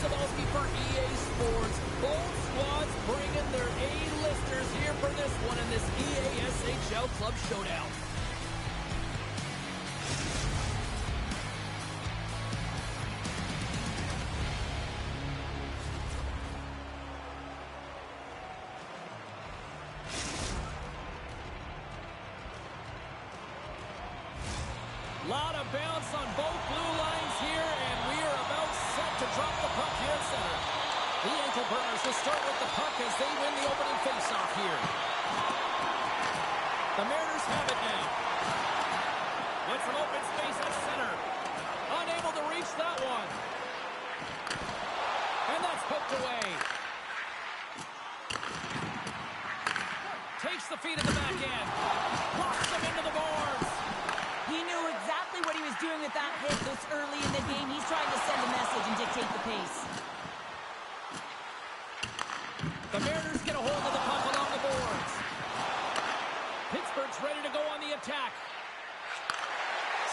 Stlb for EA Sports. Both squads bringing their A-listers here for this one in this EA SHL Club Showdown. Lot of bounce on both blue lines here, and we are about set to drop the puck here at center. The ankle burners will start with the puck as they win the opening faceoff here. The Mariners have it now. With some open space at center. Unable to reach that one. And that's poked away. Takes the feet of the back end. Locks them into the boards. He knew exactly what he was doing with that hit this early in the game. He's trying to send a message and dictate the pace. The Mariners get a hold of the puck along the boards. Pittsburgh's ready to go on the attack.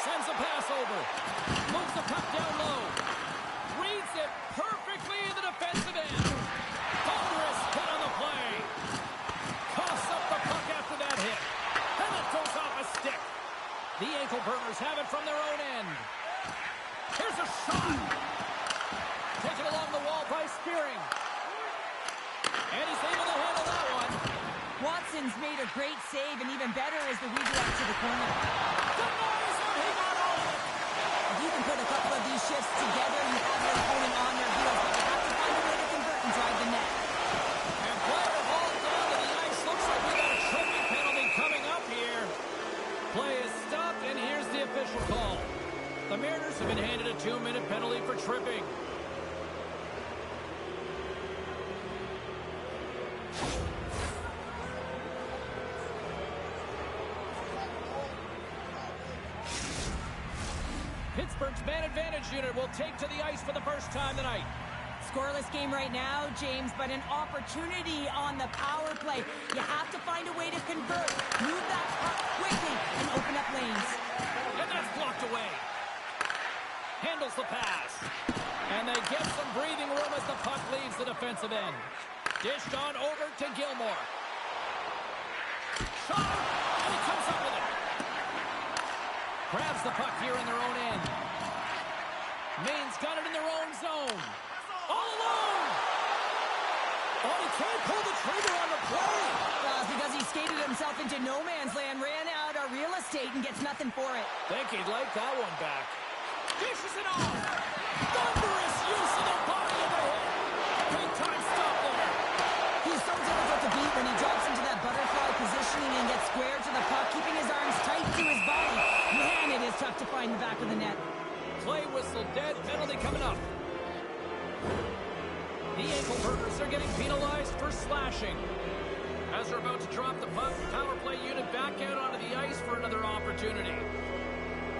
Sends a pass over. Moves the puck down low. Reads it perfectly in the defensive end. Thunderous hit on the play. Coughs up the puck after that hit. And it goes off a stick. The ankle burners have it from their own end. Here's a shot. Taken along the wall by Spearing. And he's able to handle that one. Watson's made a great save, and even better is the redirect to the corner. Denies him. He got all of it. If you can put a couple of these shifts together, you have your opponent on their heels, but you have to find a way to convert and drive the net. And player hauled down to the ice. Looks like we got a tripping penalty coming up here. Play is stopped, and here's the official call. The Mariners have been handed a 2-minute penalty for tripping. Pittsburgh's man advantage unit will take to the ice for the first time tonight. Scoreless game right now, James, but an opportunity on the power play. You have to find a way to convert. Move that puck quickly and open up lanes. And that's blocked away. Handles the pass. And they get some breathing room as the puck leaves the defensive end. Dished on over to Gilmore. Shot! And he comes up with it. Grabs the puck here in their own end. Maine's got it in their own zone. All alone! Oh, he can't pull the trigger on the play. Because he skated himself into no man's land, ran out a real estate and gets nothing for it. Think he'd like that one back. Dishes it off. Thunderous use of the body of the hit. Big time stop there. He's so difficult to beat when he drops into that butterfly positioning and gets square to the puck, keeping his arms tight to his body. Man, it is tough to find the back of the net. Play whistle dead. Penalty coming up. The ankle burners are getting penalized for slashing. As they're about to drop the puck, power play unit back out onto the ice for another opportunity.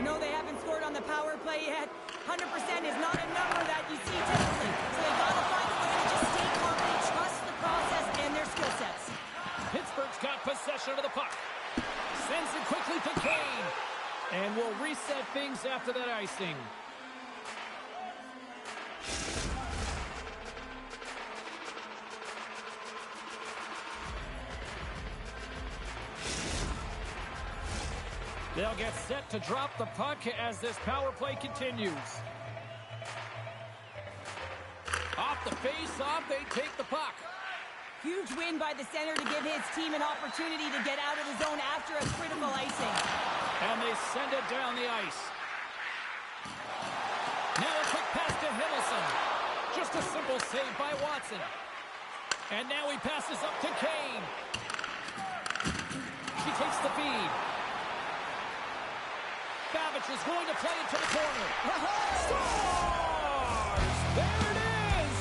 No, they haven't scored on the power play yet. 100% is not a number that you see typically. So they've got to find a way to just stay confident, trust the process and their skill sets. Pittsburgh's got possession of the puck. Sends it quickly to Kane. And will reset things after that icing. They'll get set to drop the puck as this power play continues. Off the face-off, they take the puck. Huge win by the center to give his team an opportunity to get out of the zone after a critical icing. And they send it down the ice. Now a quick pass to Hiddleston. Just a simple save by Watson. And now he passes up to Kane. She takes the feed. Babbage is going to play it to the corner. Scores! There it is!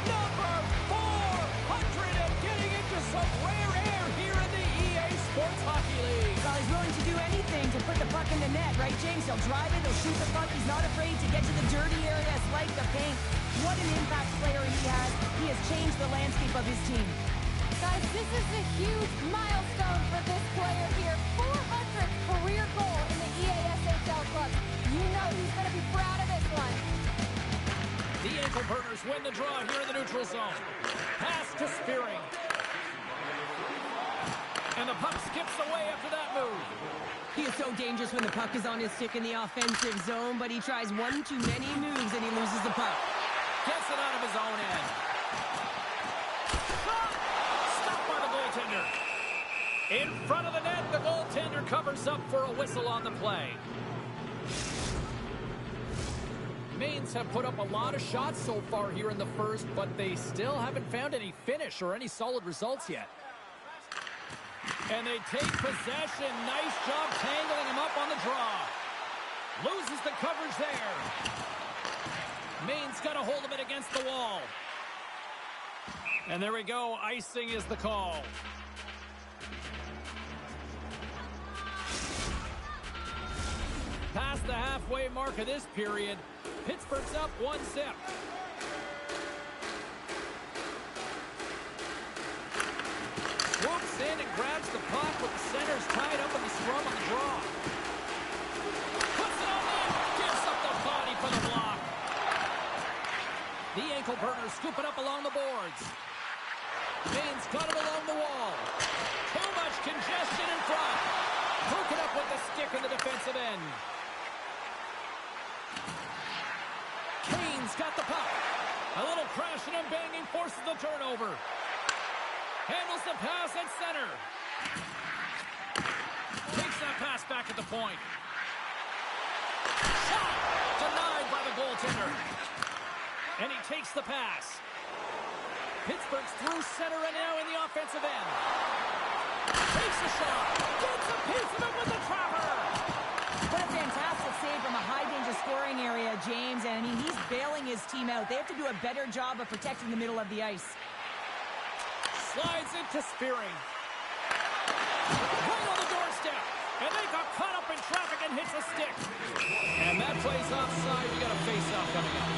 Number 400 and getting into some rare air here in the EA Sports Hockey League. Well, he's willing to do anything to put the puck in the net, right, James? He'll drive it, he'll shoot the puck. He's not afraid to get to the dirty areas like the paint. What an impact player he has. He has changed the landscape of his team. Guys, this is a huge milestone for this player here. 400th career goal in the EASHL club. You know he's going to be proud of this one. The ankle burners win the draw here in the neutral zone. Pass to Spearing. And the puck skips away after that move. He is so dangerous when the puck is on his stick in the offensive zone, but he tries one too many moves and he loses the puck. Gets it out of his own end. Stopped by the goaltender. In front of the net, the goaltender covers up for a whistle on the play. Mains have put up a lot of shots so far here in the first, but they still haven't found any finish or any solid results yet. And they take possession. Nice job tangling him up on the draw. Loses the coverage there. Maine's got a hold of it against the wall. And there we go. Icing is the call. Past the halfway mark of this period, Pittsburgh's up 1-0. Swoops in and grabs the puck with the centers tied up in the scrum on the draw. Puts it on in, gives up the body for the block. The ankle burners scoop it up along the boards. Maine's got it along the wall. Too much congestion in front. Poke it up with the stick in the defensive end. Kane's got the puck. A little crashing and banging forces the turnover. Handles the pass at center. Takes that pass back at the point. Shot! Denied by the goaltender. And he takes the pass. Pittsburgh's through center and now in the offensive end. Takes a shot. Gets a piece of it with the trapper. What a fantastic save from a high-danger scoring area, James. And I mean, he's bailing his team out. They have to do a better job of protecting the middle of the ice. Slides into Spearing. Right on the doorstep. And they got caught up in traffic and hits a stick. And that plays offside. We got a face-off coming up.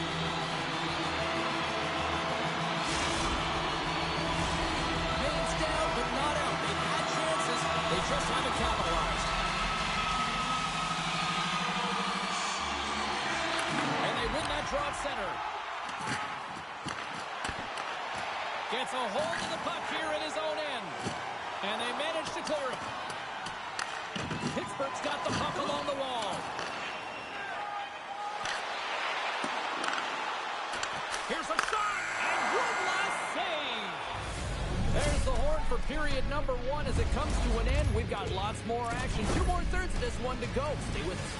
Maine's down, but not out. They've had chances. They just haven't capitalized. And they win that draw at center. Gets a hold of the puck here in his own end. And they manage to clear it. Pittsburgh's got the puck along the wall. Here's a shot, and one last save. There's the horn for Pierce. period number 1 as it comes to an end. We've got lots more action. 2 more thirds of this one to go. Stay with us.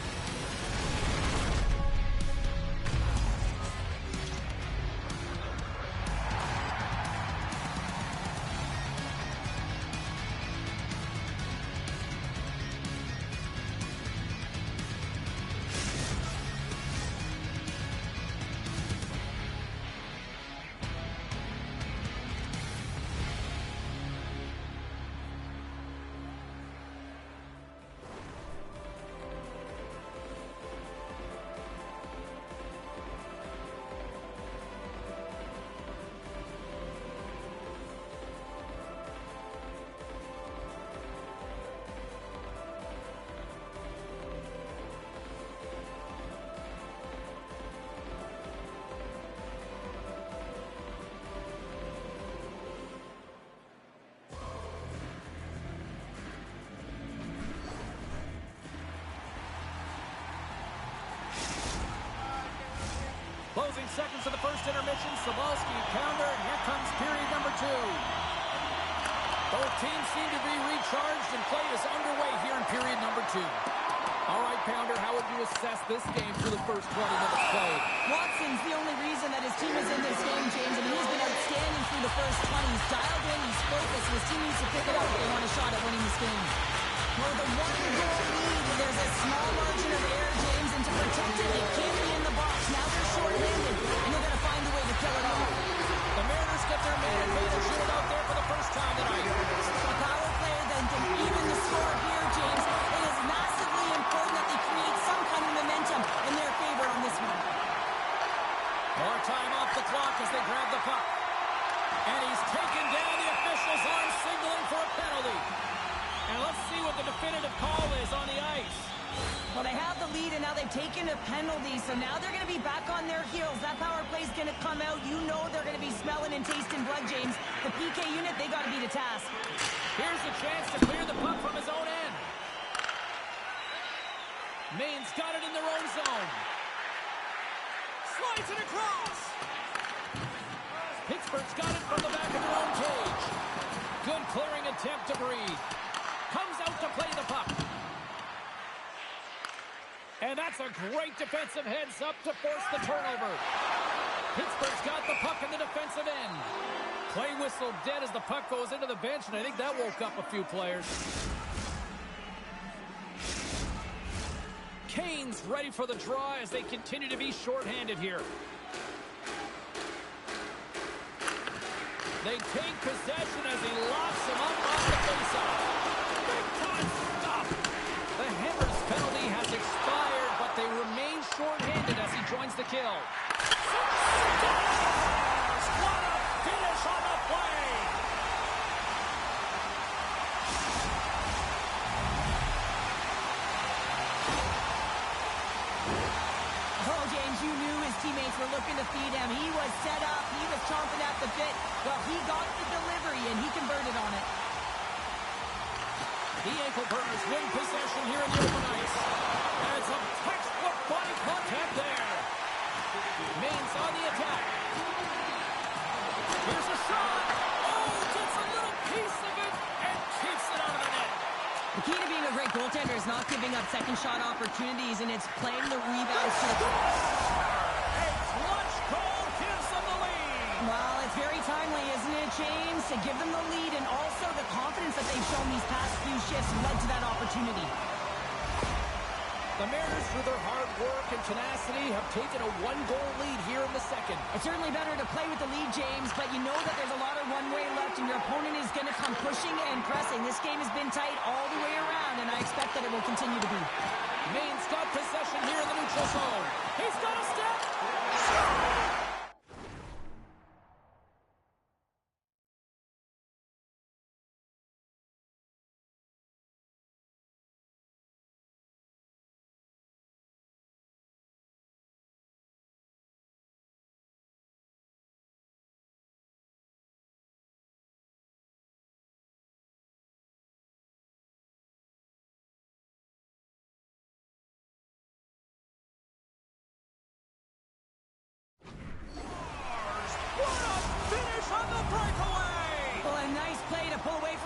Closing seconds of the first intermission. Stlb counter, and here comes period number 2. Both teams seem to be recharged, and play is underway here in period number 2. All right, Pounder, how would you assess this game through the first 20 minutes played? Watson's the only reason that his team is in this game, James. I mean, he's been outstanding through the first 20. He's dialed in, he's focused, and his team needs to pick it up if they want a shot at winning this game. Well, the one-goal lead, there's a small margin of error, James, and to protect it, they can't be in the box. Now they're short-handed, and they're going to find a way to kill it off. The Mariners get their man advantage unit out there for the first time tonight. A power player then can even the score here, James. It is massively important that they create some kind of momentum in their favor on this one. More time off the clock as they grab the puck. And he's taken down. The officials are signaling for a penalty. And let's see what the definitive call is on the ice. Well, they have the lead, and now they've taken a penalty, so now they're going to be back on their heels. That power play is going to come out. You know they're going to be smelling and tasting blood, James. The PK unit, they got to be the task. Here's a chance to clear the puck from his own end. Maine's got it in their own zone. Slides it across. Pittsburgh's got it from the back of their own cage. Good clearing attempt to breathe. Comes out to play the puck. And that's a great defensive heads-up to force the turnover. Pittsburgh's got the puck in the defensive end. Play whistle dead as the puck goes into the bench, and I think that woke up a few players. Kane's ready for the draw as they continue to be shorthanded here. They take possession as he locks him up off the faceoff. Big time stop. The Hammers penalty has expired, but they remain shorthanded as he joins the kill. What a finish on the play! Oh, James, you knew his teammates were looking to feed him. He was set up. He was chomping at the bit. Well, he got the delivery, and he converted on it. The ankle burners win possession here in the open ice. And some textbook body contact there. Maine's on the attack. Here's a shot. Oh, gets a little piece of it and keeps it out of the net. The key to being a great goaltender is not giving up second shot opportunities, and it's playing the rebounds to the... A clutch goal gives them the lead. Well, it's very timely, isn't it, James? To give them the lead, and also the confidence that they've shown these past few shifts led to that opportunity. The Mariners, through their hard work and tenacity, have taken a one-goal lead here in the second. It's certainly better to play with the lead, James, but you know that there's a lot of runway left, and your opponent is going to come pushing and pressing. This game has been tight all the way around, and I expect that it will continue to be. Maine's got possession here in the neutral zone. He's got a step.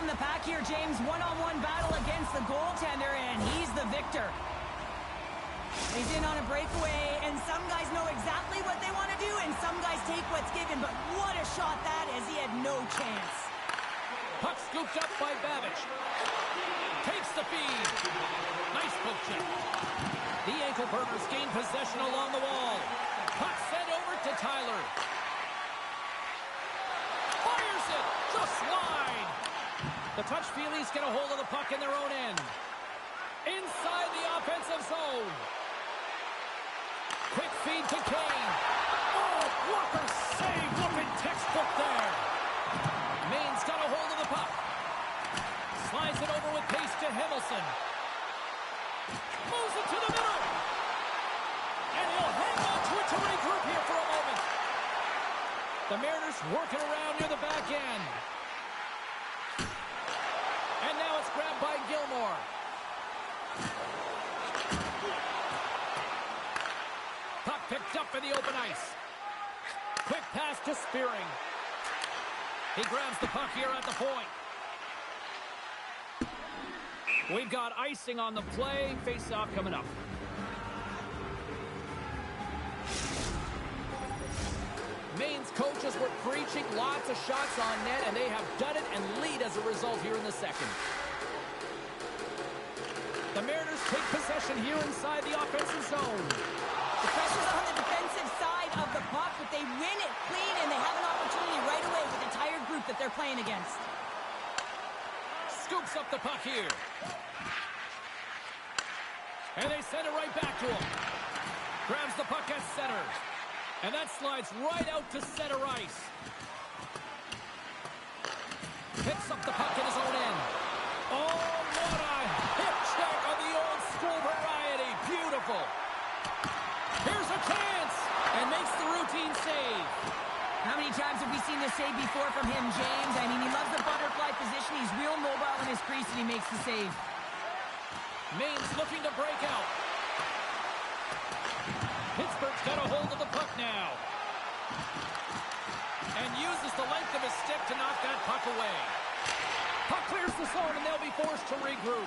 from the pack here, James. One-on-one battle against the goaltender, and he's the victor. He's in on a breakaway, and some guys know exactly what they want to do, and some guys take what's given, but what a shot that is. He had no chance. Puck scooped up by Babic. Takes the feed. Nice poke check. The ankle burners gain possession along the wall. Puck sent over to Tyler. Fires it. Just wide. The touch feelies get a hold of the puck in their own end. Inside the offensive zone. Quick feed to Kane. Oh, Walker save. Look at textbook there. Maine's got a hold of the puck. Slides it over with pace to Himmelson. Moves it to the middle. And he'll hang on to it to regroup here for a moment. The Mariners working around near the back end. And now it's grabbed by Gilmore. Puck picked up in the open ice. Quick pass to Spearing. He grabs the puck here at the point. We've got icing on the play. Face-off coming up. Maine's coaches were preaching lots of shots on net, and they have done it and lead as a result here in the second. The Mariners take possession here inside the offensive zone. The pressure's on the defensive side of the puck, but they win it clean, and they have an opportunity right away with the entire group that they're playing against. Scoops up the puck here. And they send it right back to him. Grabs the puck at center. And that slides right out to center ice. Picks up the puck in his own end. Oh, what a hip check of the old school variety. Beautiful. Here's a chance. And makes the routine save. How many times have we seen this save before from him, James? I mean, he loves the butterfly position. He's real mobile in his crease, and he makes the save. Maine's looking to break out. Pittsburgh's got a hold of the puck now. And uses the length of his stick to knock that puck away. Puck clears the zone, and they'll be forced to regroup.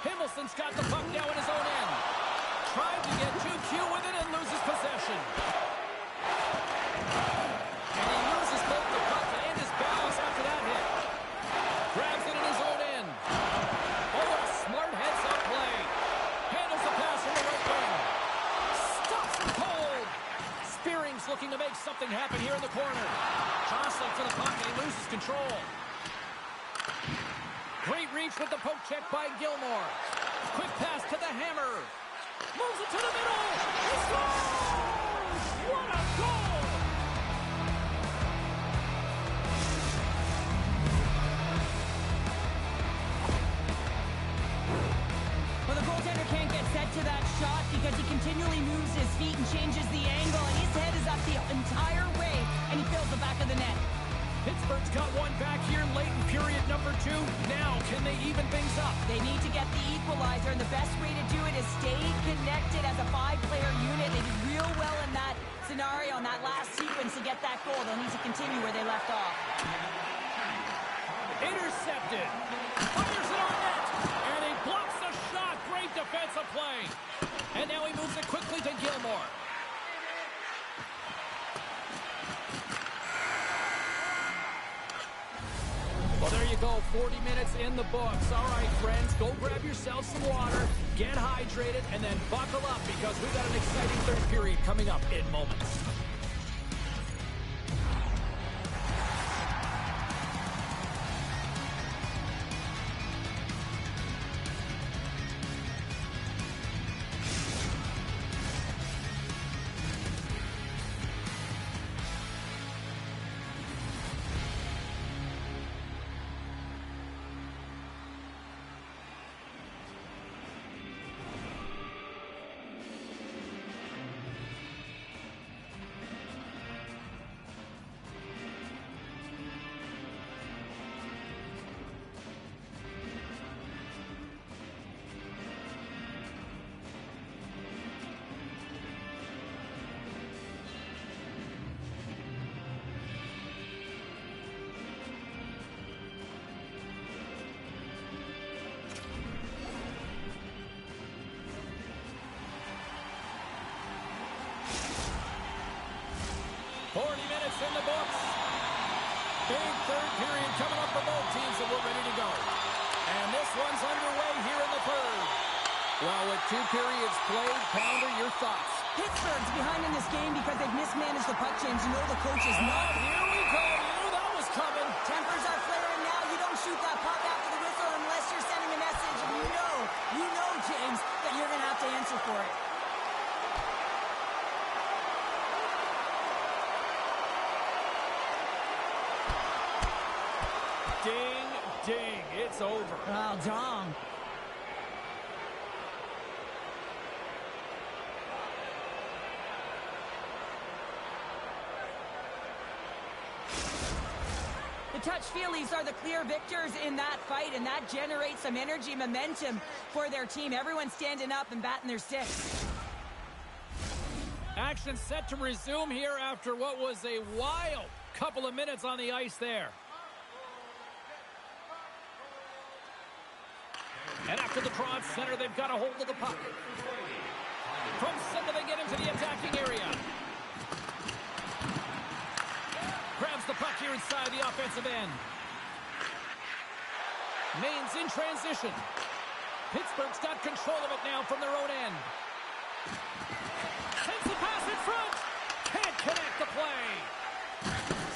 Himmelson's got the puck now in his own end. Tried to get too cute with it and loses possession. And he loses both the puck and his balance after that hit. Grabs it in his own end. Oh, what a smart heads-up play. Handles the pass from the right wing. Stops him cold. Spearing's looking to make something happen here in the corner. Jostling for the puck, and he loses control. Great reach with the poke check by Gilmore. Quick pass to the Hammer. Moves it to the middle. He scores! What a goal! Well, the goaltender can't get set to that shot because he continually moves his feet and changes the angle, and his head is up the entire way, and he fills the back of the net. Pittsburgh's got one back here late in period number 2. Now, can they even things up? They need to get the equalizer, and the best way to do it is stay connected as a 5-player unit. They did real well in that scenario, in that last sequence to get that goal. They'll need to continue where they left off. Intercepted. Fires it on net. And he blocks the shot. Great defensive play. And now he moves it quickly to Gilmore. Well, there you go. 40 minutes in the books. All right, friends, go grab yourself some water, get hydrated, and then buckle up because we've got an exciting third period coming up in moments. 40 minutes in the books. Big third period coming up for both teams, and we're ready to go. And this one's underway here in the third. Well, with 2 periods played, Pounder, your thoughts? Pittsburgh's behind in this game because they've mismanaged the puck, James. You know the coach is not. Here we go. You knew that was coming. Tempers are flaring now. You don't shoot that puck after the whistle unless you're sending a message. And you know, James, that you're going to have to answer for it. Ding, ding. It's over. Oh, Dom. The Touch-Feelies are the clear victors in that fight, and that generates some energy, momentum for their team. Everyone's standing up and batting their sticks. Action set to resume here after what was a wild couple of minutes on the ice there. And after the draw at center, they've got a hold of the puck. From center, they get into the attacking area. Grabs the puck here inside the offensive end. Maine's in transition. Pittsburgh's got control of it now from their own end. Sends the pass in front. Can't connect the play.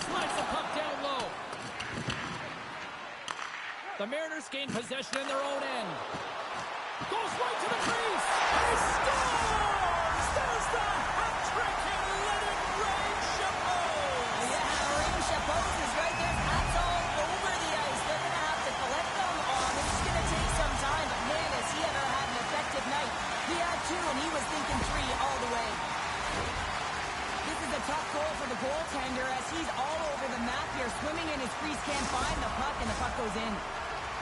Slides the puck down low. The Mariners gain possession in their own end. Goes right to the crease. He scores! There's the hat trick and let it rain, Chapeau! Yeah, Rain Chapeau is right there. Hats all over the ice. They're going to have to collect them on. It's going to take some time, but man, has he ever had an effective night. He had 2, and he was thinking 3 all the way. This is a tough goal for the goaltender as he's all over the map here. Swimming in his crease, can't find the puck, and the puck goes in.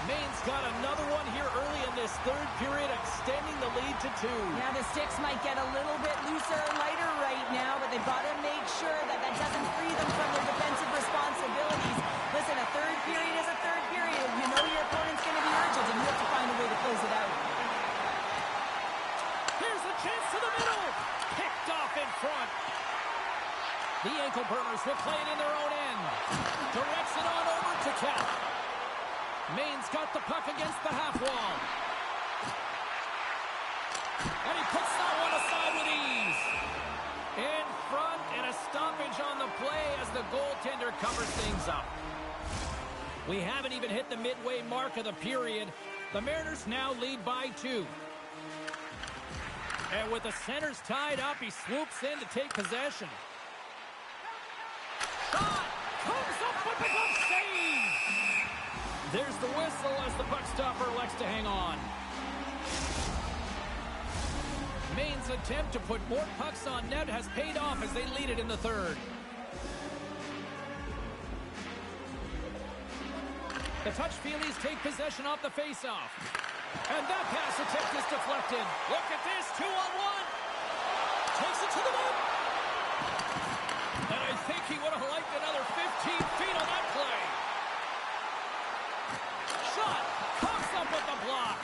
Maine's got another one here early in this third period, extending the lead to 2. Yeah, the sticks might get a little bit looser, lighter right now, but they've got to make sure that that doesn't free them from their defensive responsibilities. Listen, a third period is a third period. You know your opponent's going to be urgent, and you have to find a way to close it out. Here's a chance to the middle. Picked off in front. The ankle burners will play it in their own end. Directs it on over to Cap. Maine's got the puck against the half wall. And he puts that one aside with ease. In front, and a stoppage on the play as the goaltender covers things up. We haven't even hit the midway mark of the period. The Mariners now lead by 2. And with the centers tied up, he swoops in to take possession. Shot! Comes up with the glove save! There's the whistle as the puck stopper elects to hang on. Maine's attempt to put more pucks on net has paid off as they lead it in the third. The Touch-Feelies take possession off the faceoff. And that pass attempt is deflected. Look at this, 2-on-1. Takes it to the net. And I think he would have liked another 15 feet on that play. Shot, comes up with the block.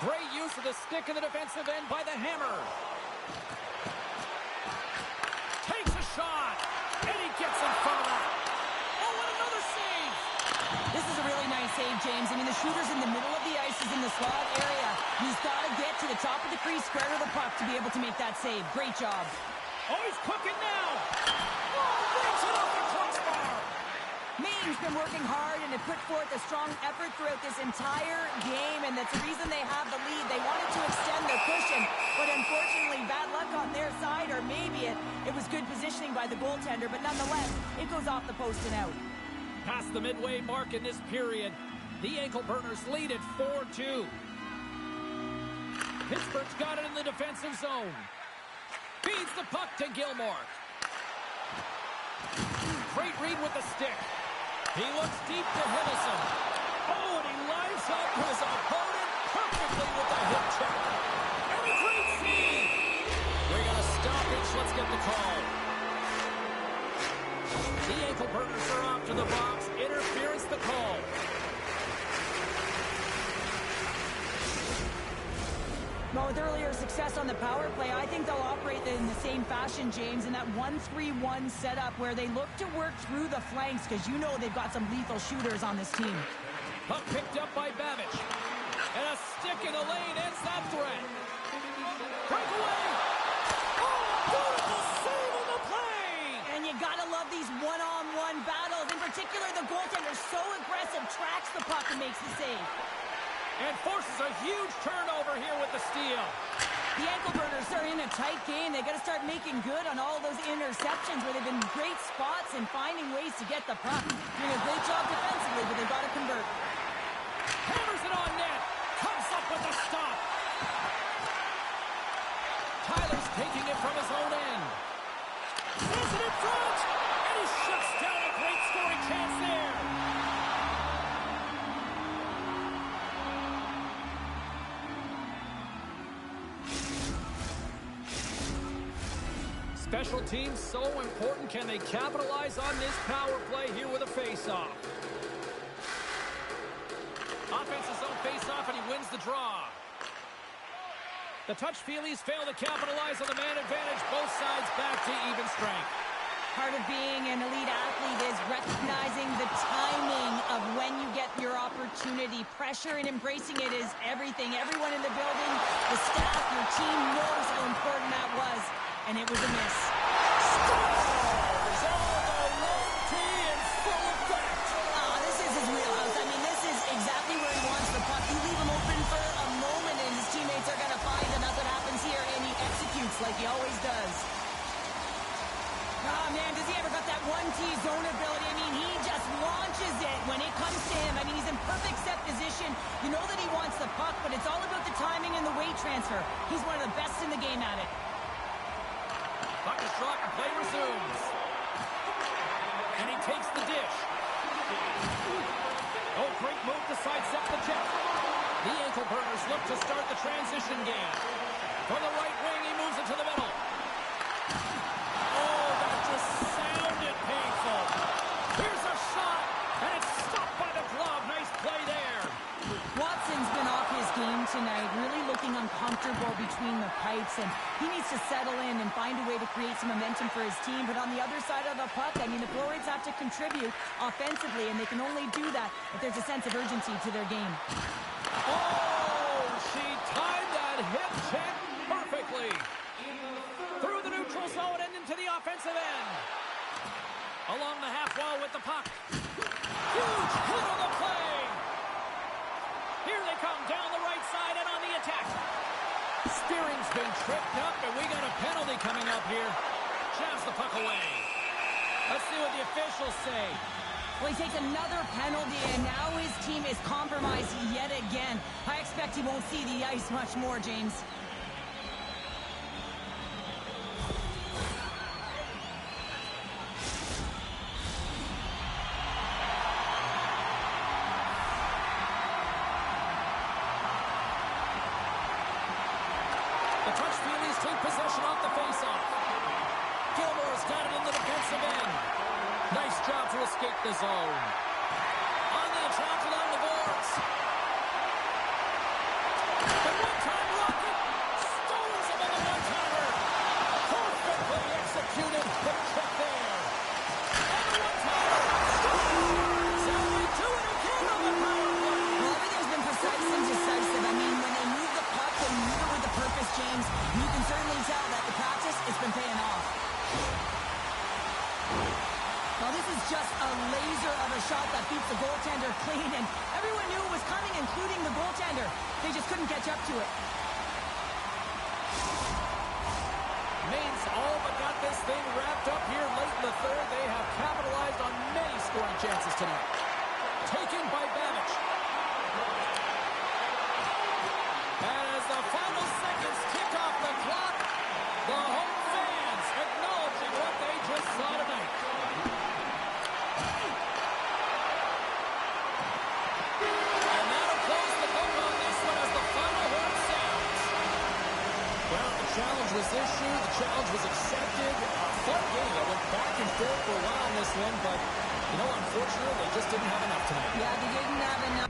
Great use of the stick in the defensive end by the hammer. Takes a shot, and he gets in front of that. Oh, and another save. This is a really nice save, James. I mean, the shooter's in the middle of the ice. He's in the slot area. He's got to get to the top of the crease, square to the puck to be able to make that save. Great job. Oh, he's cooking now. Oh, breaks it off the crossbar. Maine's been working hard and have put forth a strong effort throughout this entire game, and that's the reason they have the lead. They wanted to extend their cushion, but unfortunately, bad luck on their side, or maybe it was good positioning by the goaltender, but nonetheless, it goes off the post and out. Past the midway mark in this period, the ankle burners lead at 4-2. Pittsburgh's got it in the defensive zone. Feeds the puck to Gilmore. Great read with the stick. He looks deep to Henderson. Oh, and he lines up his opponent perfectly with the hip check. And a great feed. We're going to stop it. Let's get the call. The ankle burners are off to the box. Interference the call. Well, with earlier success on the power play, I think they'll operate in the same fashion, James, in that 1-3-1 setup where they look to work through the flanks because you know they've got some lethal shooters on this team. Puck picked up by Babic. And a stick in the lane ends that threat. Breakaway! Oh, beautiful save on the play! And you gotta love these one-on-one battles. In particular, the goaltender so aggressive, tracks the puck and makes the save. And forces a huge turnover here with the steal. The ankle burners are in a tight game. They got to start making good on all those interceptions where they've been great spots and finding ways to get the puck. Doing a great job defensively, but they've got to convert. Hammers it on net. Comes up with the stop. Tyler's taking it from his own end. Sends it in front. And he shuts down a great scoring chance there. Special teams so important. Can they capitalize on this power play here with a face-off? Offense's own face-off, and he wins the draw. The touch feelies fail to capitalize on the man advantage. Both sides back to even strength. Part of being an elite athlete is recognizing the timing of when you get your opportunity. Pressure and embracing it is everything. Everyone in the building, the staff, your team knows how important that was. And it was a miss. Scores! Oh, the long tee in full effect. This is his wheelhouse. I mean, this is exactly where he wants the puck. You leave him open for a moment, and his teammates are going to find him. That's what happens here, and he executes like he always does. Oh, man, does he ever got that one-tee zone ability? I mean, he just launches it when it comes to him. I mean, he's in perfect set position. You know that he wants the puck, but it's all about the timing and the weight transfer. He's one of the best in the game at it. Puck is dropped and play resumes. And he takes the dish. Oh, great move to sidestep the check. The ankle burners look to start the transition game. From the right wing, he moves it to the middle. Oh, that just sounded painful. Here's a shot, and it's stopped by the glove. Nice play there. Watson's been off his game tonight, really looking uncomfortable between the pipes, and he needs to settle in and find a way to create some momentum for his team. But on the other side of the puck, I mean, the Florids have to contribute offensively, and they can only do that if there's a sense of urgency to their game. Oh, she timed that hip check perfectly. Through the neutral zone and into the offensive end. Along the half wall with the puck. Huge hit on the play. Here they come down the right side and on the attack. Spearing's been tripped up, and we got a penalty coming up here. Jabs the puck away. Let's see what the officials say. Well, he takes another penalty, and now his team is compromised yet again. I expect he won't see the ice much more, James. The touch feelies take possession off the faceoff. Gilmore's got it in the defensive end. Nice job to escape the zone. On the attack along the boards. The one-time rocket stones him on the one-timer. Perfectly executed. The check there. And the one-timer scores. And we do it again on the power play. Well, everything's been precise and decisive. I mean, when they move the puck, they move it with the purpose, James. You can certainly tell that the practice has been paying off. Well, this is just a laser of a shot that beats the goaltender clean, and everyone knew it was coming, including the goaltender. They just couldn't catch up to it. Maine's all but got this thing wrapped up here late in the third. They have capitalized on many scoring chances tonight. Taken by Babic. As the final seconds tick off the clock, the home fans acknowledging what they just saw tonight. And that'll close the book on this one as the final horn sounds. Well, the challenge was issued, the challenge was accepted. A fun game that went back and forth for a while on this one, but, you know, unfortunately, they just didn't have enough tonight. Yeah, they didn't have enough.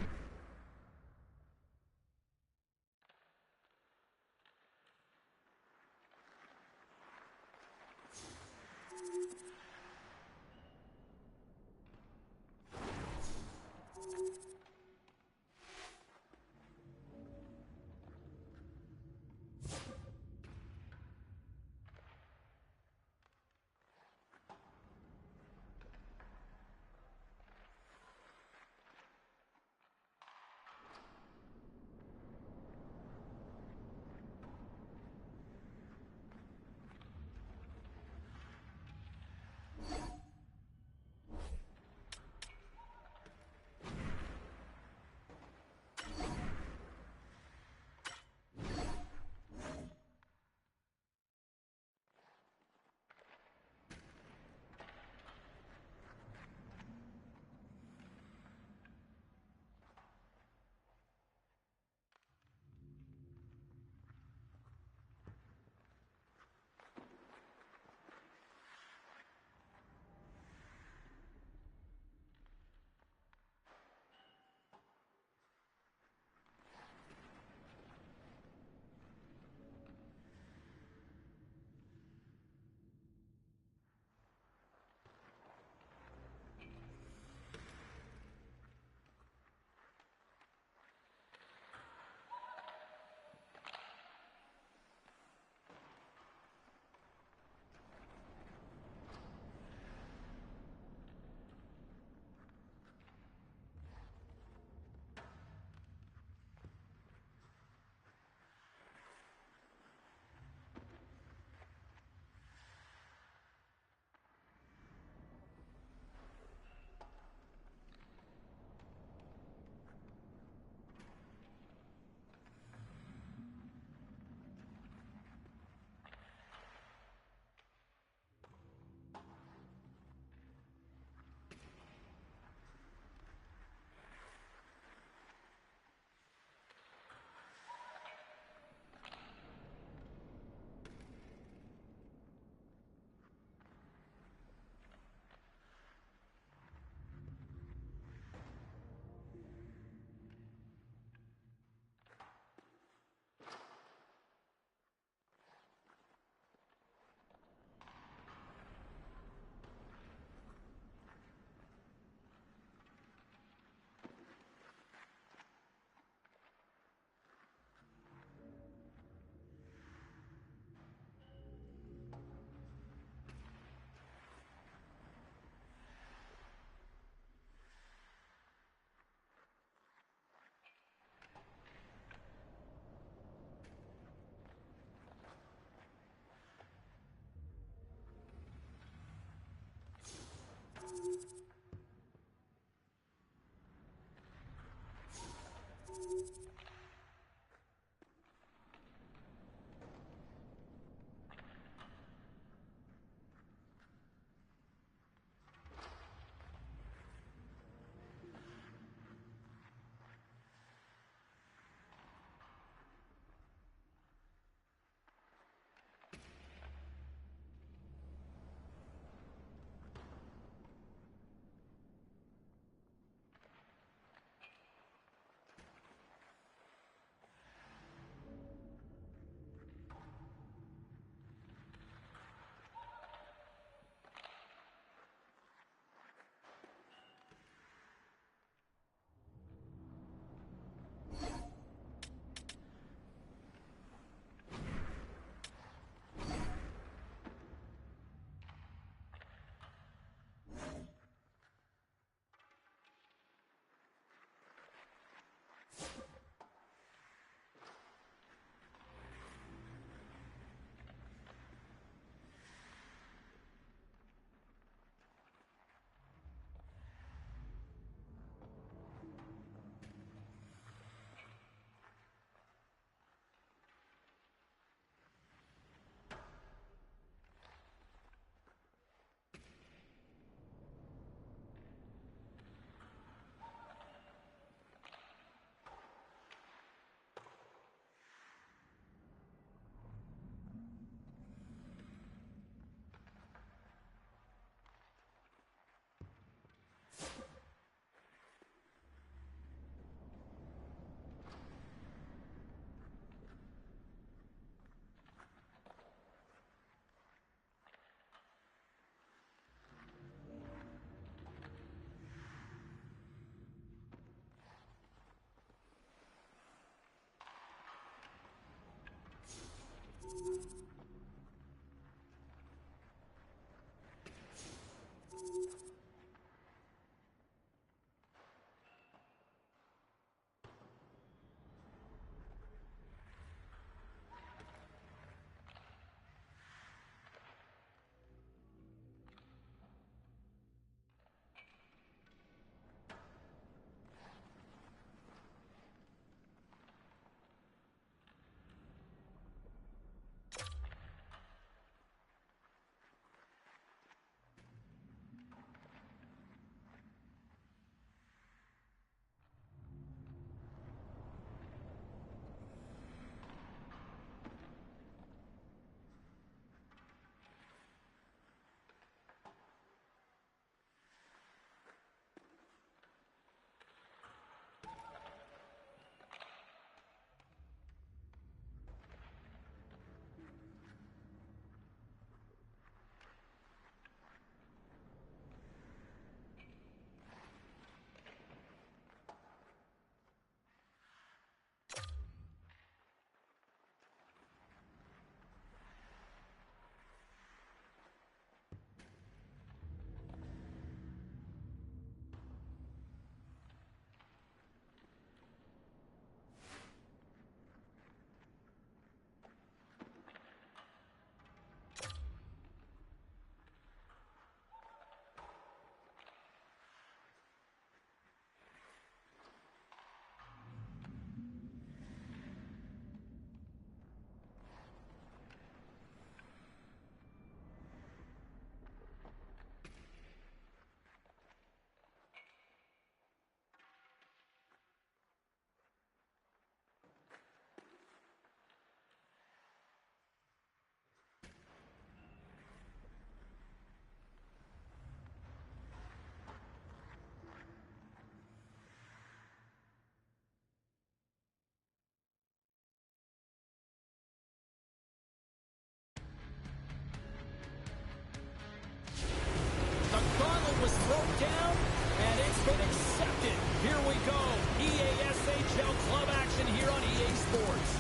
Was thrown down, and it's been accepted. Here we go. EASHL club action here on EA Sports.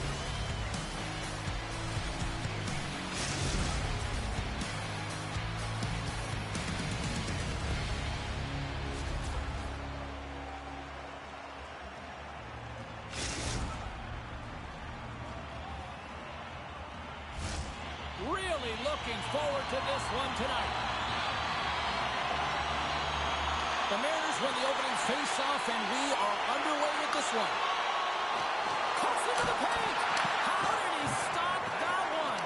Really looking forward to this one tonight. The Mariners win the opening face-off, and we are underway with this one. Cuts into the paint. How did he stop that one?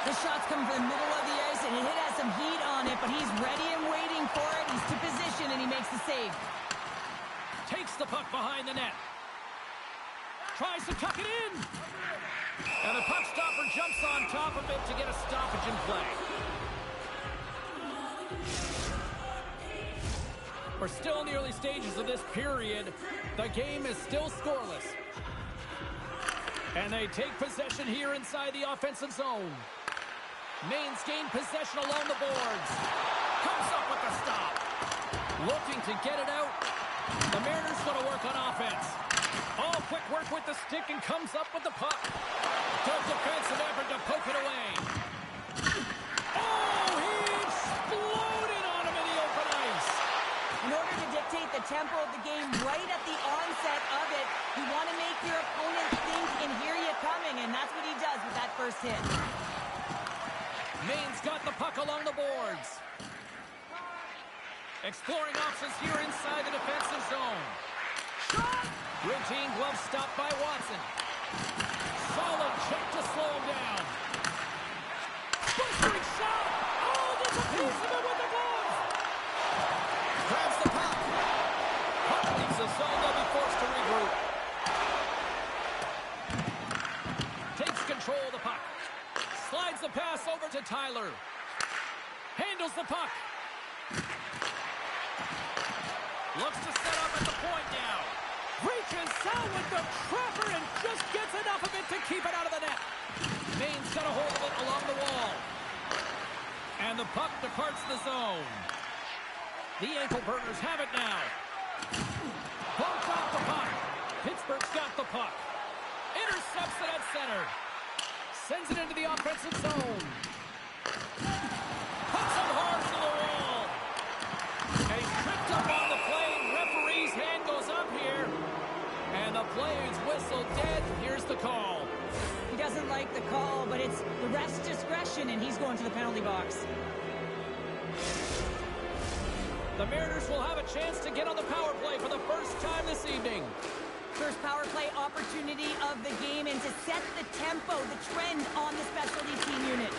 The shot's coming from the middle of the ice, and it has some heat on it, but he's ready and waiting for it. He's to position, and he makes the save. Takes the puck behind the net. Tries to tuck it in. And the puck stopper jumps on top of it to get a stoppage in play. We're still in the early stages of this period. The game is still scoreless. And they take possession here inside the offensive zone. Maine's gained possession along the boards. Comes up with the stop. Looking to get it out. The Mariners going to work on offense. All quick work with the stick and comes up with the puck. Good defensive effort to poke it away. Oh, he exploded on him in the open ice. In order to dictate the tempo of the game right at the onset of it, you want to make your opponent think and hear you coming, and that's what he does with that first hit. Maine's got the puck along the boards. Exploring options here inside the defensive zone. Shot! Routine glove stopped by Watson. Solid check to slow him down. Blistering shot! Oh, there's a piece of it with the glove! Grabs the puck. Puck leaves the zone. They'll be forced to regroup. Takes control of the puck. Slides the pass over to Tyler. Handles the puck. Looks to set up at the point now. Reaches out with the trapper and just gets enough of it to keep it out of the net. Maine's got a hold of it along the wall. And the puck departs the zone. The ankle burners have it now. Bumped off the puck. Pittsburgh's got the puck. Intercepts it at center. Sends it into the offensive zone. Puts him hard to the wall. And he's tripped up on the play. Referee's hand goes up here. And the play is whistled dead. Here's the call. He doesn't like the call, but it's the ref's discretion, and he's going to the penalty box. The Mariners will have a chance to get on the power play for the first time this evening. First power play opportunity of the game, and to set the tempo, the trend on the specialty team unit.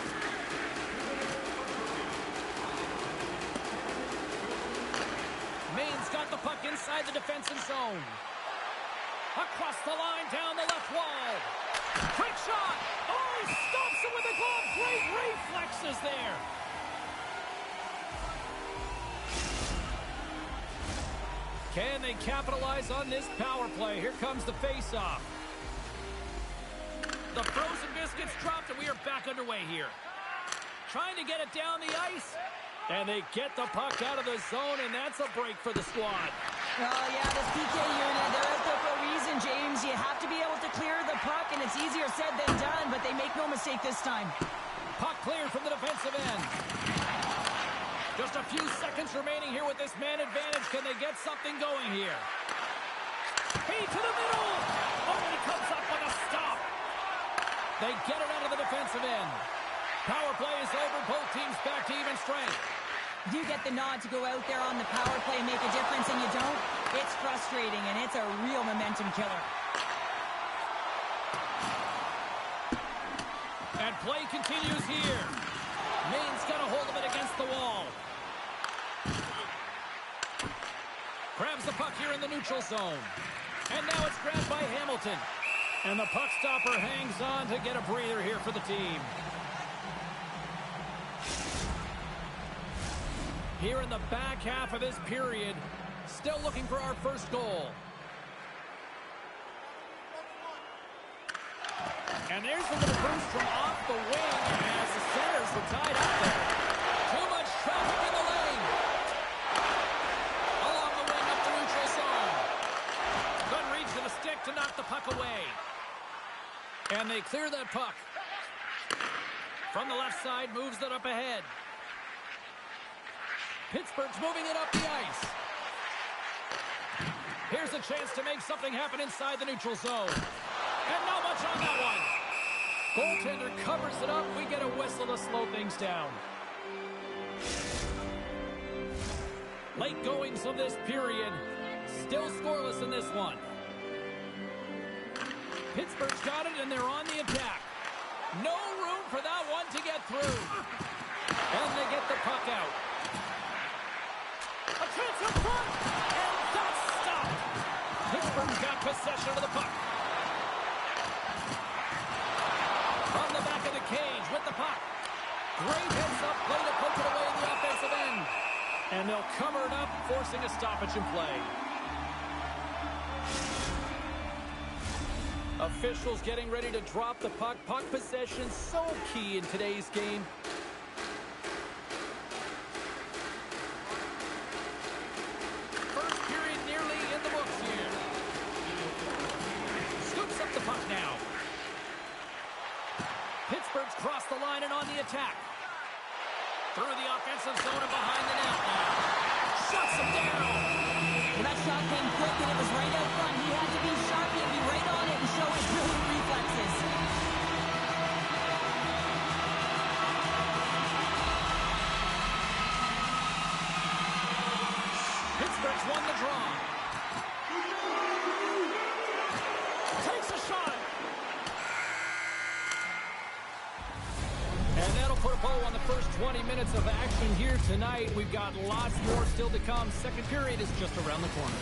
Maine's got the puck inside the defensive zone. Across the line, down the left wall. Quick shot! Oh, he stops it with a glove. Great reflexes there. Can they capitalize on this power play? Here comes the face-off. The frozen biscuits dropped, and we are back underway here. Trying to get it down the ice. And they get the puck out of the zone, and that's a break for the squad. Oh, yeah, this PK unit, they're out there for a reason, James. You have to be able to clear the puck, and it's easier said than done, but they make no mistake this time. Puck cleared from the defensive end. Just a few seconds remaining here with this man advantage. Can they get something going here? Hey, to the middle! Oh, and he comes up with a stop. They get it out of the defensive end. Power play is over. Both teams back to even strength. You get the nod to go out there on the power play and make a difference, and you don't. It's frustrating, and it's a real momentum killer. And play continues here. Maine's got a hold of it against the wall. Grabs the puck here in the neutral zone. And now it's grabbed by Hamilton. And the puck stopper hangs on to get a breather here for the team. Here in the back half of this period, still looking for our first goal. And there's the little boost from off the wing as the centers were tied up there. Too much traffic in the lane. Along the wing up the neutral zone. Couldn't reach to the stick to knock the puck away. And they clear that puck. From the left side, moves it up ahead. Pittsburgh's moving it up the ice. Here's a chance to make something happen inside the neutral zone. And not much on that one. Goaltender covers it up. We get a whistle to slow things down. Late goings of this period. Still scoreless in this one. Pittsburgh's got it, and they're on the attack. No room for that one to get through. And they get the puck out. A chance up front, and that's stopped. Pittsburgh's got possession of the puck. From the back of the cage with the puck. Great heads-up play to poke it away in the offensive end. And they'll cover it up, forcing a stoppage in play. Officials getting ready to drop the puck. Puck possession so key in today's game. First period nearly in the books here. Scoops up the puck now. Pittsburgh's crossed the line and on the attack. Through the offensive zone and behind the net now. Shuts him down. Well, that shot came quick, and it was right out front. He had to be sharp and be right on it and show his brilliant reflexes. Pittsburgh's won the draw. Takes a shot. And that'll put a bow on the first 20 minutes of action here tonight. We've got lots more still to come. Second period is just around the corner.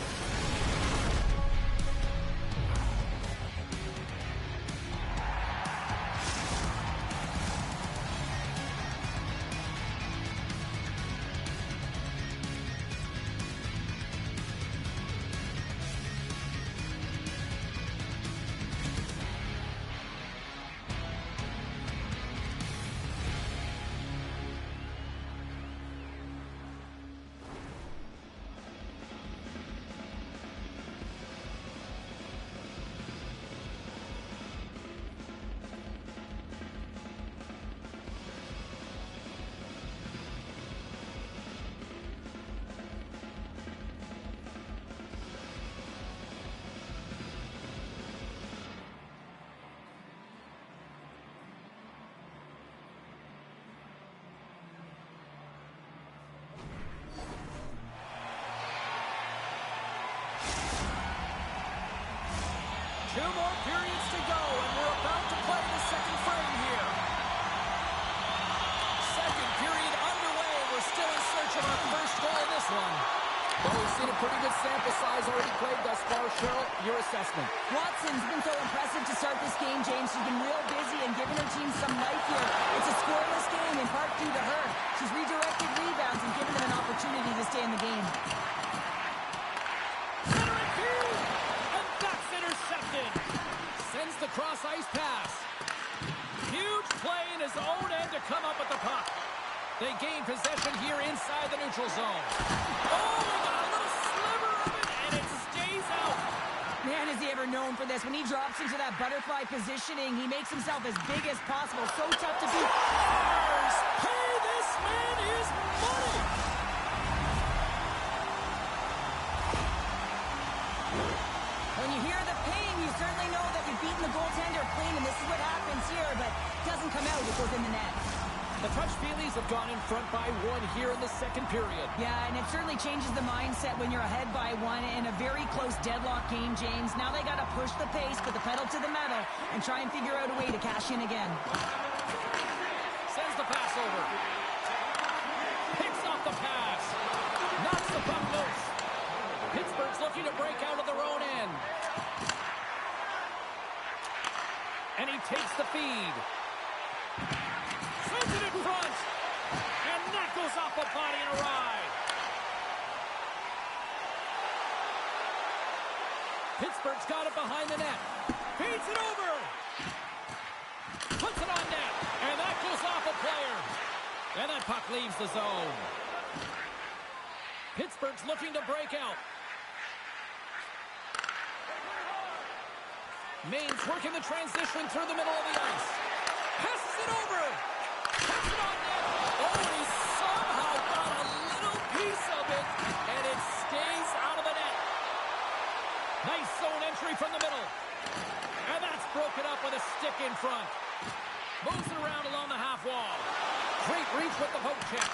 search of our first goal in this one. Well, we've seen a pretty good sample size already played thus far. Cheryl, your assessment. Watson's been so impressive to start this game, James. She's been real busy and giving her team some life here. It's a scoreless game, in part due to her. She's redirected rebounds and given them an opportunity to stay in the game. Centering field, and that's intercepted. Sends the cross-ice pass. Huge play in his own end to come up with the puck. They gain possession here inside the neutral zone. Oh, they got a little sliver of it, and it stays out. Man, is he ever known for this. When he drops into that butterfly positioning, he makes himself as big as possible. So tough to beat. Stars, pay this man his money. When you hear the pain, you certainly know that you've beaten the goaltender clean, and this is what happens here, but it doesn't come out. It goes in the net. The Touchfeelies have gone in front by one here in the second period. Yeah, and it certainly changes the mindset when you're ahead by one in a very close deadlock game, James. Now they got to push the pace, put the pedal to the metal, and try and figure out a way to cash in again. Sends the pass over. Picks off the pass. Knocks the puck loose. Pittsburgh's looking to break out of their own end. And he takes the feed. Sends it in front. And that goes off a body and a ride. Pittsburgh's got it behind the net. Feeds it over. Puts it on net. And that goes off a player. And that puck leaves the zone. Pittsburgh's looking to break out. Maine's working the transition through the middle of the ice. Passes it over. Puts it on net. Oh, he somehow got a little piece of it, and it stays out of the net. Nice zone entry from the middle. And that's broken up with a stick in front. Moves it around along the half wall. Great reach with the poke check.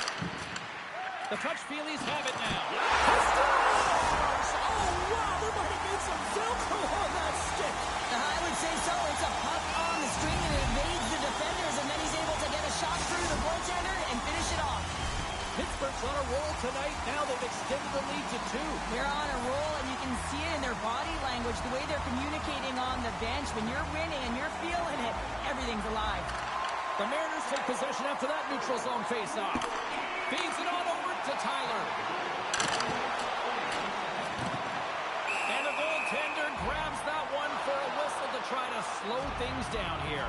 The Touchfeelies have it now. Oh, wow, there might have been some Velcro on that stick. I would say so. It's a puck on the string, and it evades the defenders, and then he's able to get a shot through the goaltender and finish it off. Pittsburgh's on a roll tonight. Now they've extended the lead to 2. They're on a roll, and you can see it in their body language, the way they're communicating on the bench. When you're winning and you're feeling it, everything's alive. The Mariners take possession after that neutral zone faceoff. Feeds it on over to Tyler. And the goaltender grabs that one for a whistle to try to slow things down here.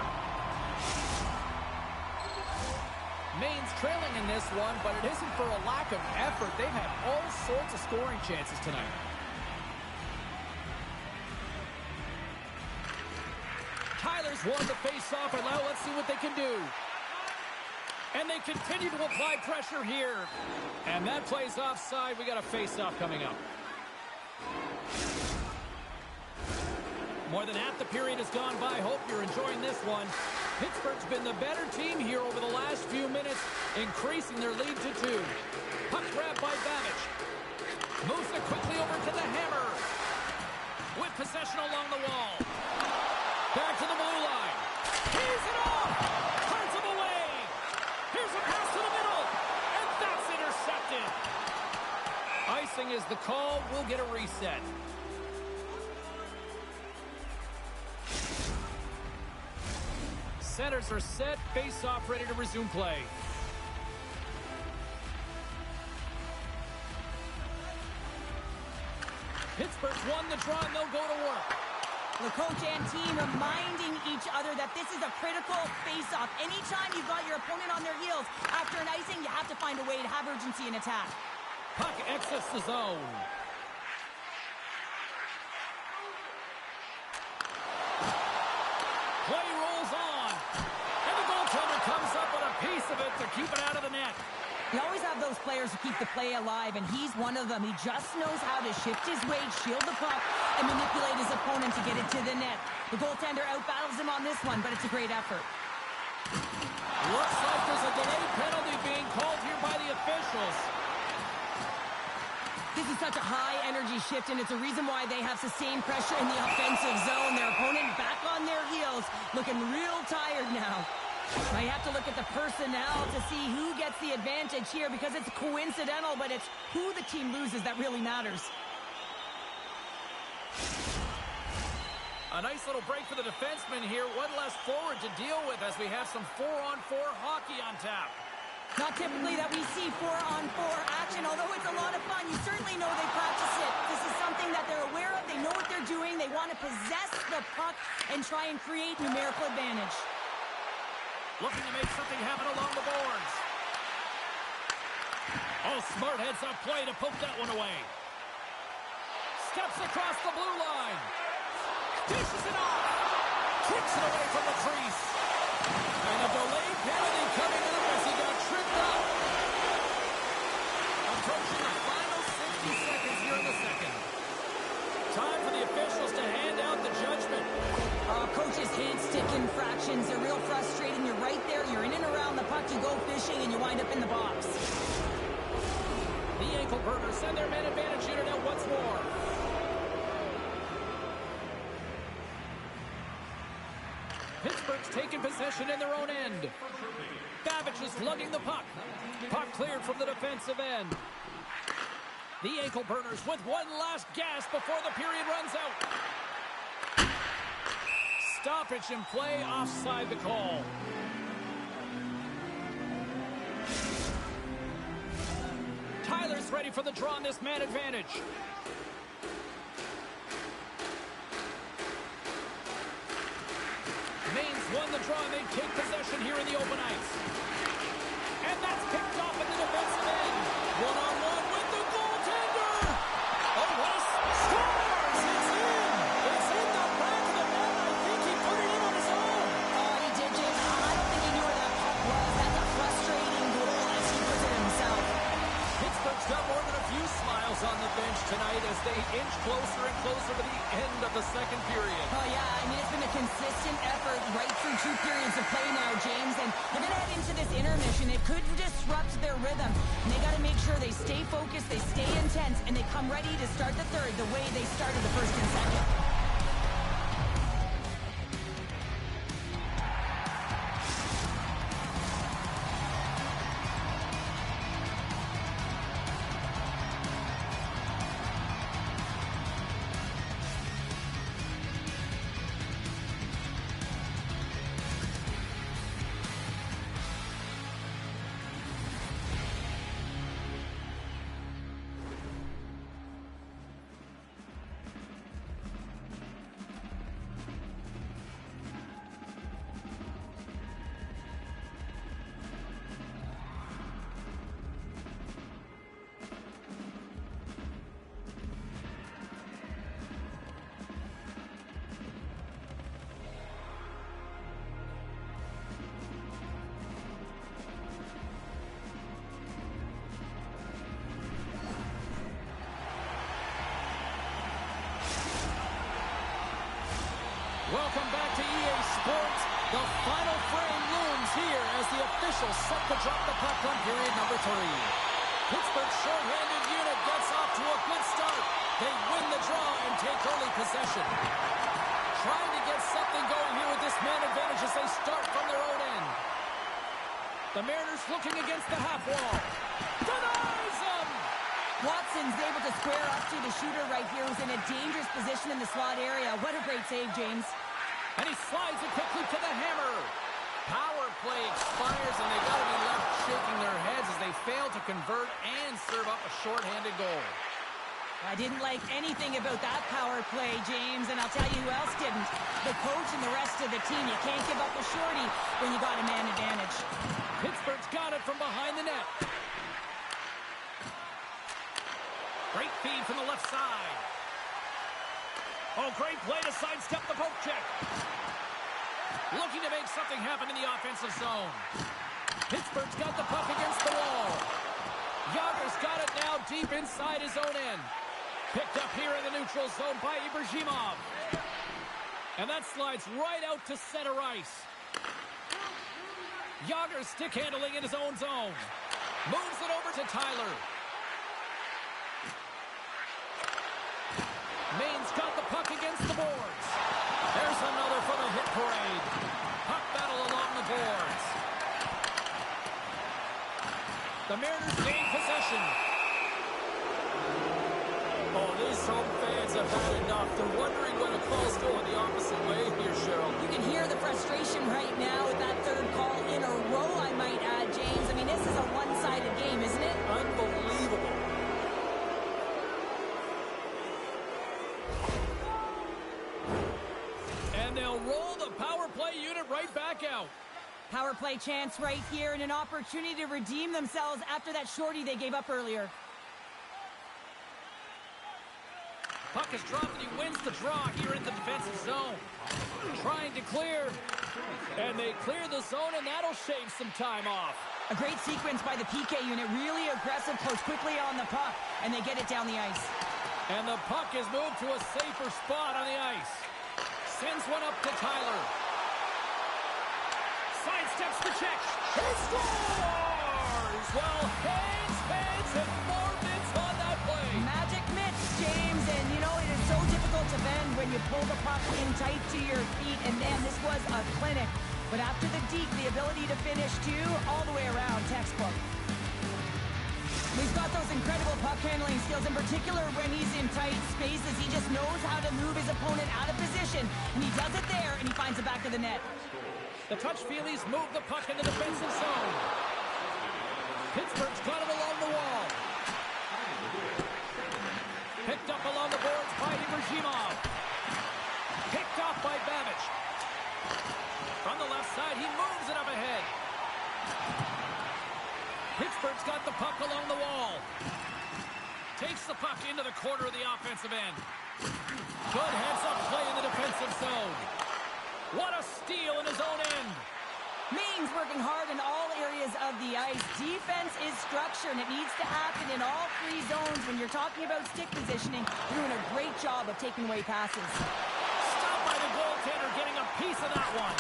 Maine's trailing in this one, but it isn't for a lack of effort. They've had all sorts of scoring chances tonight. Tyler's won the face-off, and now let's see what they can do. And they continue to apply pressure here. And that plays offside. We got a face-off coming up. More than half the period has gone by. Hope you're enjoying this one. Pittsburgh's been the better team here over the last few minutes, increasing their lead to 2. Puck grab by Babbage. Moves it quickly over to the hammer. With possession along the wall. Back to the blue line. He's it off. Turns him away. Here's a pass to the middle. And that's intercepted. Icing is the call. We'll get a reset. Centers are set. Face-off ready to resume play. Pittsburgh's won the draw, and they'll go to work. The coach and team reminding each other that this is a critical face-off. Anytime you've got your opponent on their heels, after an icing, you have to find a way to have urgency in attack. Puck exits the zone. Play rolls on. And the goaltender comes up with a piece of it to keep it out of the net. You always have those players who keep the play alive, and he's one of them. He just knows how to shift his weight, shield the puck, and manipulate his opponent to get it to the net. The goaltender outbattles him on this one, but it's a great effort. Looks like there's a delayed penalty being called here by the officials. This is such a high-energy shift, and it's a reason why they have sustained pressure in the offensive zone. Their opponent back on their heels, looking real tired now. Now you have to look at the personnel to see who gets the advantage here because it's coincidental, but it's who the team loses that really matters. A nice little break for the defenseman here. One less forward to deal with as we have some 4-on-4 hockey on tap. Not typically that we see 4-on-4 action, although it's a lot of fun. You certainly know they practice it. This is something that they're aware of. They know what they're doing. They want to possess the puck and try and create numerical advantage. Looking to make something happen along the boards. Oh, smart heads-up play to poke that one away. Steps across the blue line. Dishes it off. Kicks it away from the crease. And a delayed penalty coming up as he got tripped up. Approaching the final 60 seconds here in the second. Time for the officials to hand out the judgment. Coaches hate stick infractions. They're real frustrating. You're right there. You're in and around the puck. You go fishing and you wind up in the box. The ankle burners send their man advantage unit out once more. Pittsburgh's taking possession in their own end. Babbage is lugging the puck. Puck cleared from the defensive end. The ankle burners with one last gasp before the period runs out. Stoppage in play, offside the call. Tyler's ready for the draw on this man advantage. Maine's won the draw and they take possession here in the open ice. And that's picked off in the defensive end. One-on-one with the goaltender. Oh, what a scores! It's in! It's in the back of the net. I think he put it in on his own. He did, James. I don't think he knew where that puck was. That's a frustrating goal as he puts it himself. Pittsburgh's got more than a few smiles on the bench tonight as they inch closer and closer to the end of the second period. Oh, yeah. I mean, it's been a consistent effort right through 2 periods of play now, James. And they're going to head into this intermission. It could disrupt their rhythm. And they got to make sure they stay focused, they stay intense, and they come ready to start the third the way they started the first and second. Welcome back to EA Sports. The final frame looms here as the officials set to drop the puck on period number 3. Pittsburgh's short-handed unit gets off to a good start. They win the draw and take early possession. Trying to get something going here with this man advantage as they start from their own end. The Mariners looking against the half wall. Denies them! Watson's able to square up to the shooter right here who's in a dangerous position in the slot area. What a great save, James. And he slides it quickly to the hammer. Power play expires, and they've got to be left shaking their heads as they fail to convert and serve up a shorthanded goal. I didn't like anything about that power play, James, and I'll tell you who else didn't. The coach and the rest of the team. You can't give up a shorty when you got a man advantage. Pittsburgh's got it from behind the net. Great feed from the left side. Oh, great play to sidestep the poke check. Looking to make something happen in the offensive zone. Pittsburgh's got the puck against the wall. Yager's got it now deep inside his own end. Picked up here in the neutral zone by Ibrahimov. And that slides right out to center ice. Yager stick handling in his own zone. Moves it over to Tyler. Maine's got the puck against the boards. There's another for the hit parade. Puck battle along the boards. The Mariners gain possession. Oh, these home fans have had enough. They're wondering when a call's going the opposite way here, Cheryl. You can hear the frustration right now with that third call in a row, I might add, James. I mean, this is a one-sided game, isn't it? Unbelievable. And they'll roll the power play unit right back out. Power play chance right here and an opportunity to redeem themselves after that shorty they gave up earlier. Puck is dropped and he wins the draw here in the defensive zone. Trying to clear. And they clear the zone, and that'll shave some time off. A great sequence by the PK unit. Really aggressive, close quickly on the puck, and they get it down the ice. And the puck is moved to a safer spot on the ice. Sends one up to Tyler. Sidesteps the check. He scores! Well, hands, and more mitts on that play. Magic mitts, James, and you know, it is so difficult to bend when you pull the puck in tight to your feet, and man, this was a clinic. But after the deke, the ability to finish too, all the way around, textbook. He's got those incredible puck handling skills, in particular when he's in tight spaces. He just knows how to move his opponent out of position, and he does it there, and he finds the back of the net. The touch-feelies move the puck in the defensive zone. Pittsburgh's got it along the wall. Picked up along the boards by Ibrahimov. Picked off by Babic. From the left side, he moves it up ahead. Pittsburgh's got the puck along the wall. Takes the puck into the corner of the offensive end. Good heads-up play in the defensive zone. What a steal in his own end. Maine's working hard in all areas of the ice. Defense is structure, and it needs to happen in all three zones. When you're talking about stick positioning, you're doing a great job of taking away passes. Stopped by the goaltender, getting a piece of that one.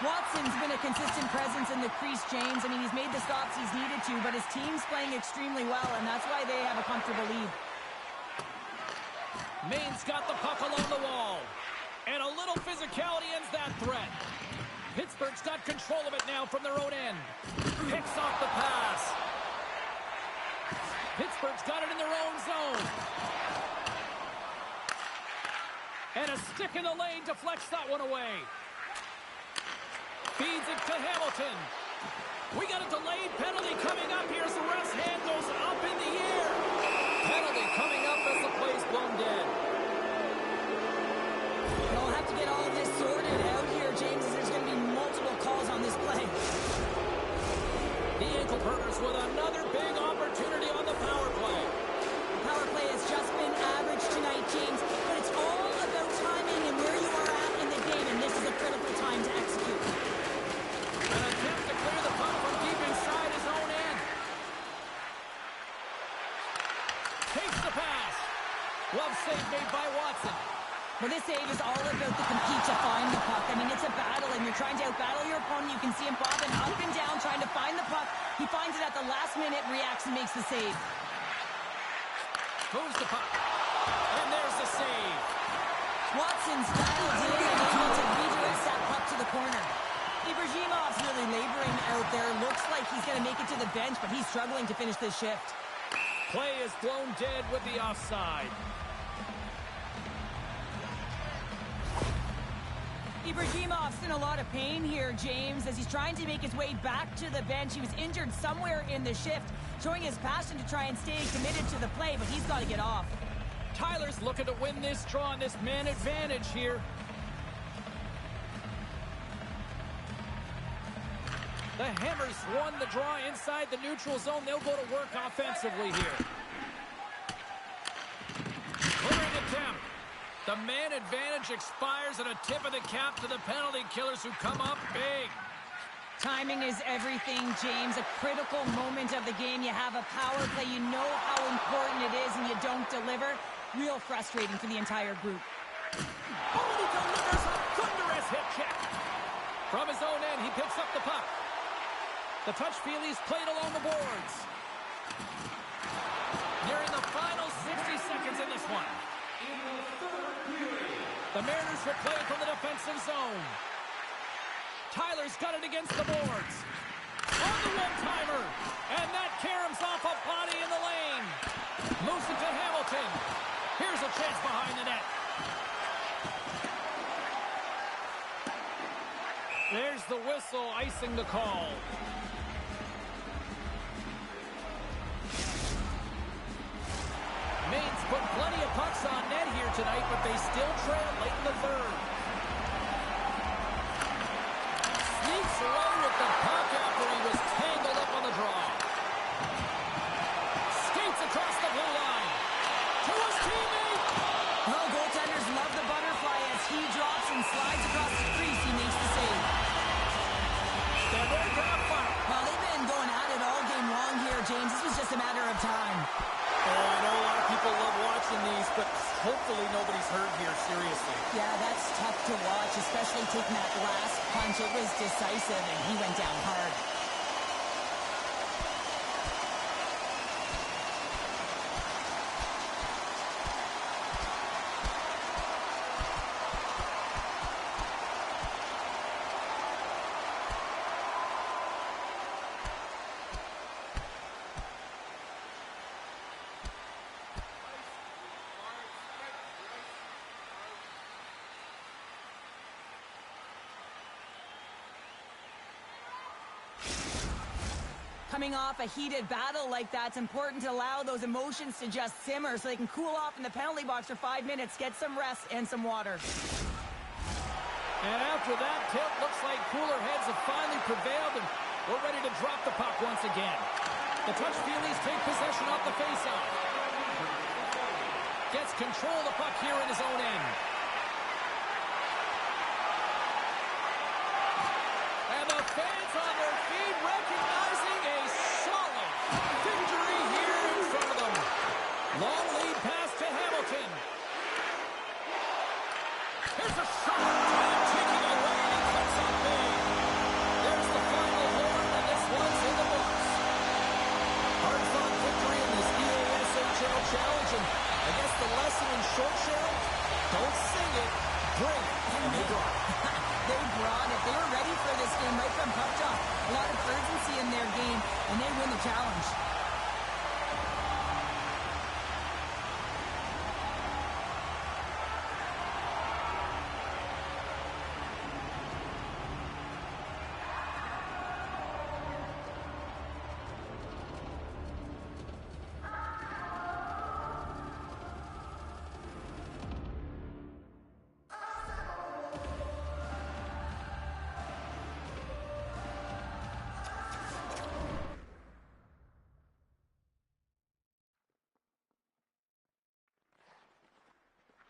Watson's been a consistent presence in the crease, James. I mean, he's made the stops he's needed to, but his team's playing extremely well, and that's why they have a comfortable lead. Maine's got the puck along the wall. And a little physicality ends that threat. Pittsburgh's got control of it now from their own end. Picks off the pass. Pittsburgh's got it in their own zone. And a stick in the lane deflects that one away. Feeds it to Hamilton. We got a delayed penalty coming up here as the ref's hand goes up in the air. Penalty coming up as the play's blown dead. They'll have to get all of this sorted out here, James, as there's going to be multiple calls on this play. The ankle burners with another big opportunity on the power play. The power play has just been average tonight, James, but it's all about timing and where you are at in the game, and this is a critical time to execute. An attempt to clear the puck from deep inside his own end. Takes the pass. Glove save made by Watson. Well, this save is all about the compete to find the puck. I mean, it's a battle, and you're trying to outbattle your opponent. You can see him bobbing up and down, trying to find the puck. He finds it at the last minute, reacts, and makes the save. Moves the puck. And there's the save. Watson's dialed in and able to redirect that puck to the corner. Ibrahimov's really laboring out there. Looks like he's going to make it to the bench, but he's struggling to finish this shift. Play is blown dead with the offside. Ibrahimov's in a lot of pain here, James, as he's trying to make his way back to the bench. He was injured somewhere in the shift, showing his passion to try and stay committed to the play, but he's got to get off. Tyler's looking to win this draw on this man advantage here. The Hammers won the draw inside the neutral zone. They'll go to work offensively here. Clearing attempt. The man advantage expires, and a tip of the cap to the penalty killers who come up big. Timing is everything, James. A critical moment of the game. You have a power play. You know how important it is, and you don't deliver. Real frustrating for the entire group. Oh, he delivers a thunderous hit check. From his own end, he picks up the puck. The touch-feelies played along the boards. Nearing the final 60 seconds in this one. The Mariners will play it from the defensive zone. Tyler's got it against the boards. On the one-timer. And that carries Heads behind the net. There's the whistle, icing the call. Maine's put plenty of pucks on net here tonight, but they still trail late in the third. Sneaks away with the puck after he was tangled up on the draw. Skates across the blue line. To his teammate. Oh, goaltenders love the butterfly as he drops and slides across the crease. He makes the save. They're ready to have fun. Well, they've been going at it all game long here, James. This was just a matter of time. Oh, I know a lot of people love watching these, but hopefully nobody's hurt here, seriously. Yeah, that's tough to watch, especially taking that last punch. It was decisive, and he went down hard. Coming off a heated battle like that, it's important to allow those emotions to just simmer so they can cool off in the penalty box for 5 minutes, get some rest and some water. And after that tip, looks like cooler heads have finally prevailed, and we're ready to drop the puck once again. The Touch Feelies take possession off the faceoff. Gets control of the puck here in his own end. And the fans on their feet recognizing a solid victory here in front of them. Long lead pass to Hamilton. Here's a shot. Taking away, and he comes up big. There's the final horn, and this one's in the books. Hard-fought victory in this EASHL challenge, and I guess the lesson in short, Cheryl, don't sing it, bring it, and they brought it. They brought it. They were ready for this game right from puck drop. A lot of urgency in their game, and they win the challenge.